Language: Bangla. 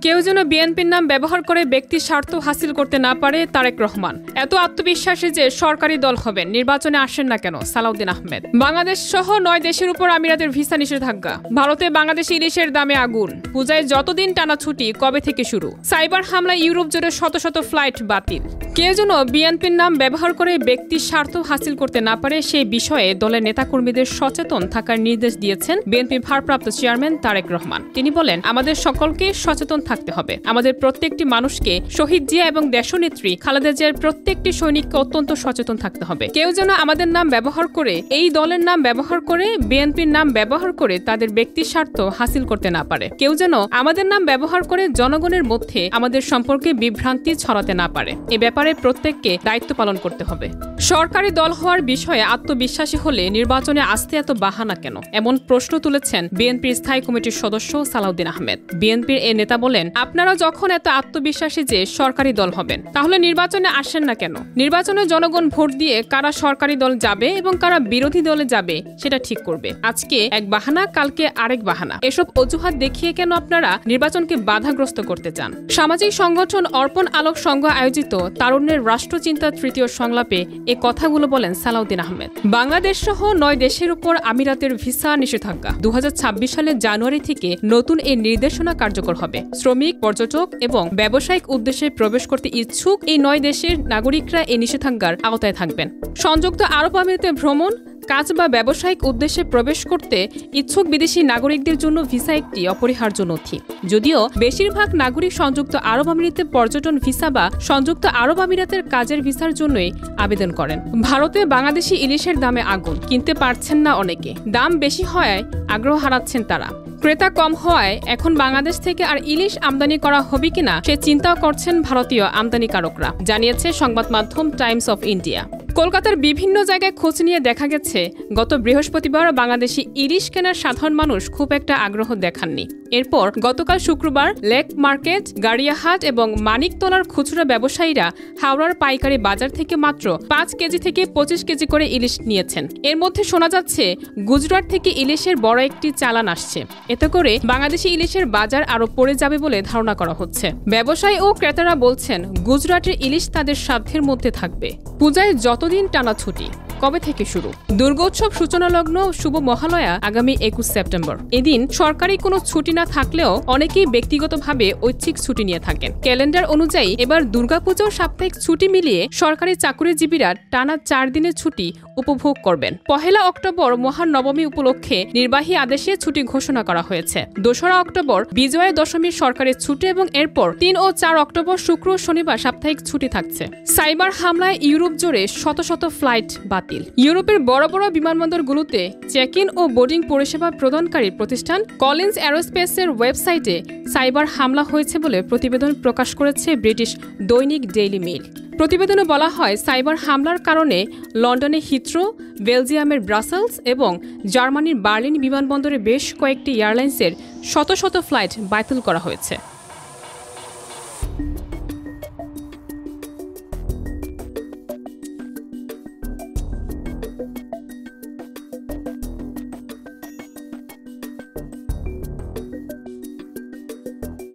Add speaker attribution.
Speaker 1: কেউ যেন বিএনপির নাম ব্যবহার করে ব্যক্তির স্বার্থ হাসিল করতে না পারে। তারেক রহমান এত আত্মবিশ্বাসী যে সরকারি দল হবেন, নির্বাচনে আসেন না কেন? সালাউদ্দিন আহমেদ। বাংলাদেশ সহ 9 দেশের উপর আমিরাতের ভিসা নিষেধাজ্ঞা। ভারতে বাংলাদেশি ইলিশের দামে আগুন। পূজায় যতদিন টানা ছুটি কবে থেকে শুরু? সাইবার হামলায় ইউরোপ জুড়ে শত শত ফ্লাইট বাতিল। কেউ যেন বিএনপির নাম ব্যবহার করে ব্যক্তির স্বার্থ হাসিল করতে না পারে সেই বিষয়ে দলের নেতাকর্মীদের সচেতন থাকার নির্দেশ দিয়েছেন বিএনপির ভারপ্রাপ্ত চেয়ারম্যান তারেক রহমান। তিনি বলেন, আমাদের সকলকে সচেতন থাকতে হবে। আমাদের প্রত্যেকটি মানুষকে শহীদ জিয়া এবং দেশনেত্রী খালেদা জিয়ার প্রত্যেকটি সৈনিককে অত্যন্ত সচেতন থাকতে হবে। কেউ যেন আমাদের নাম ব্যবহার করে, এই দলের নাম ব্যবহার করে, বিএনপির নাম ব্যবহার করে তাদের ব্যক্তির স্বার্থ হাসিল করতে না পারে। কেউ যেন আমাদের নাম ব্যবহার করে জনগণের মধ্যে আমাদের সম্পর্কে বিভ্রান্তি ছড়াতে না পারে। এ ব্যাপারে প্রত্যেককে দায়িত্ব পালন করতে হবে। সরকারি দল হওয়ার বিষয়ে আত্মবিশ্বাসী হলে নির্বাচনে আসতে এত বাহানা কেন? এমন প্রশ্ন তুলেছেন বিএনপির স্থায়ী কমিটির সদস্য সালাউদ্দিন আহমেদ। বিএনপির এ নেতা বলেন, আপনারা যখন এত আত্মবিশ্বাসী যে সরকারি দল হবেন, তাহলে নির্বাচনে আসেন না কেন? নির্বাচনে জনগণ ভোট দিয়ে কারা সরকারি দল যাবে এবং কারা বিরোধী দলে যাবে সেটা ঠিক করবে। আজকে এক বাহানা, কালকে আরেক বাহানা। এসব অজুহাত দেখিয়ে কেন আপনারা নির্বাচনকে বাধাগ্রস্ত করতে চান? সামাজিক সংগঠন অর্পণ আলোক সংঘ আয়োজিত তারুণ্যের রাষ্ট্রচিন্তা তৃতীয় সংলাপে এ কথাগুলো বলেন সালাউদ্দিন আহমেদ। বাংলাদেশ সহ 9 দেশের উপর আমিরাতের ভিসা নিষেধাজ্ঞা। 2026 সালের জানুয়ারি থেকে নতুন এই নির্দেশনা কার্যকর হবে। শ্রমিক, পর্যটক এবং ব্যবসায়িক উদ্দেশ্যে প্রবেশ করতে ইচ্ছুক এই 9 দেশের নাগরিকরা এই নিষেধাজ্ঞার আওতায় থাকবেন। সংযুক্ত আরব আমিরাতে ভ্রমণ, কাজ বা ব্যবসায়িক উদ্দেশ্যে প্রবেশ করতে ইচ্ছুক বিদেশি নাগরিকদের জন্য ভিসা একটি অপরিহার্য নথি। যদিও বেশিরভাগ নাগরিক সংযুক্ত আরব আমিরাতে পর্যটন ভিসা বা সংযুক্ত আরব আমিরাতের কাজের ভিসার জন্যই আবেদন করেন। ভারতে বাংলাদেশি ইলিশের দামে আগুন। কিনতে পারছেন না অনেকে। দাম বেশি হওয়ায় আগ্রহ হারাচ্ছেন তারা। ক্রেতা কম হওয়ায় এখন বাংলাদেশ থেকে আর ইলিশ আমদানি করা হবে কিনা সে চিন্তাও করছেন ভারতীয় আমদানিকারকরা, জানিয়েছে সংবাদ মাধ্যম টাইমস অফ ইন্ডিয়া। কলকাতার বিভিন্ন জায়গায় খোঁজ নিয়ে দেখা গেছে, গত বৃহস্পতিবার বাংলাদেশি ইলিশ কেনার সাধারণ মানুষ খুব একটা আগ্রহ দেখাননি। এরপর গতকাল শুক্রবার লেক মার্কেট, গাড়িয়াহাট এবং মানিকতলার খুচরা ব্যবসায়ীরা হাওড়ার পাইকারি বাজার থেকে মাত্র 5 কেজি থেকে 25 কেজি করে ইলিশ নিয়েছেন। এর মধ্যে শোনা যাচ্ছে গুজরাট থেকে ইলিশের বড় একটি চালান আসছে। এতে করে বাংলাদেশি ইলিশের বাজার আরো পড়ে যাবে বলে ধারণা করা হচ্ছে। ব্যবসায়ী ও ক্রেতারা বলছেন, গুজরাটের ইলিশ তাদের সাধ্যের মধ্যে থাকবে। পূজায় যতদিন টানা ছুটি কবে থেকে শুরু? দুর্গোৎসব সূচনা লগ্ন শুভ মহালয়া আগামী 21 সেপ্টেম্বর। এদিন সরকারি কোনো ছুটি না থাকলেও অনেকেই ব্যক্তিগতভাবে ঐচ্ছিক ছুটি নিয়ে থাকেন। ক্যালেন্ডার অনুযায়ী এবার দুর্গাপুজোর সাপ্তাহিক ছুটি মিলিয়ে সরকারি চাকুরিজীবীরা টানা 4 দিনের ছুটি উপভোগ করবেন। 1 অক্টোবর মহানবমী উপলক্ষে নির্বাহী আদেশে ছুটি ঘোষণা করা হয়েছে। 2 অক্টোবর বিজয়া দশমীর সরকারি ছুটি এবং এরপর 3 ও 4 অক্টোবর শুক্র শনিবার সাপ্তাহিক ছুটি থাকছে। সাইবার হামলায় ইউরোপ জুড়ে শত শত ফ্লাইট বাতিল। ইউরোপের বড় বড় বিমানবন্দরগুলোতে চেক ইন ও বোর্ডিং পরিষেবা প্রদানকারী প্রতিষ্ঠান কলিন্স অ্যারোস্পেসের ওয়েবসাইটে সাইবার হামলা হয়েছে বলে প্রতিবেদন প্রকাশ করেছে ব্রিটিশ দৈনিক ডেইলি মেইল। প্রতিবেদনে বলা হয়, সাইবার হামলার কারণে লন্ডনে হিথ্রো, বেলজিয়ামের ব্রাসেলস এবং জার্মানির বার্লিন বিমানবন্দরে বেশ কয়েকটি এয়ারলাইন্সের শত শত ফ্লাইট বাতিল করা হয়েছে।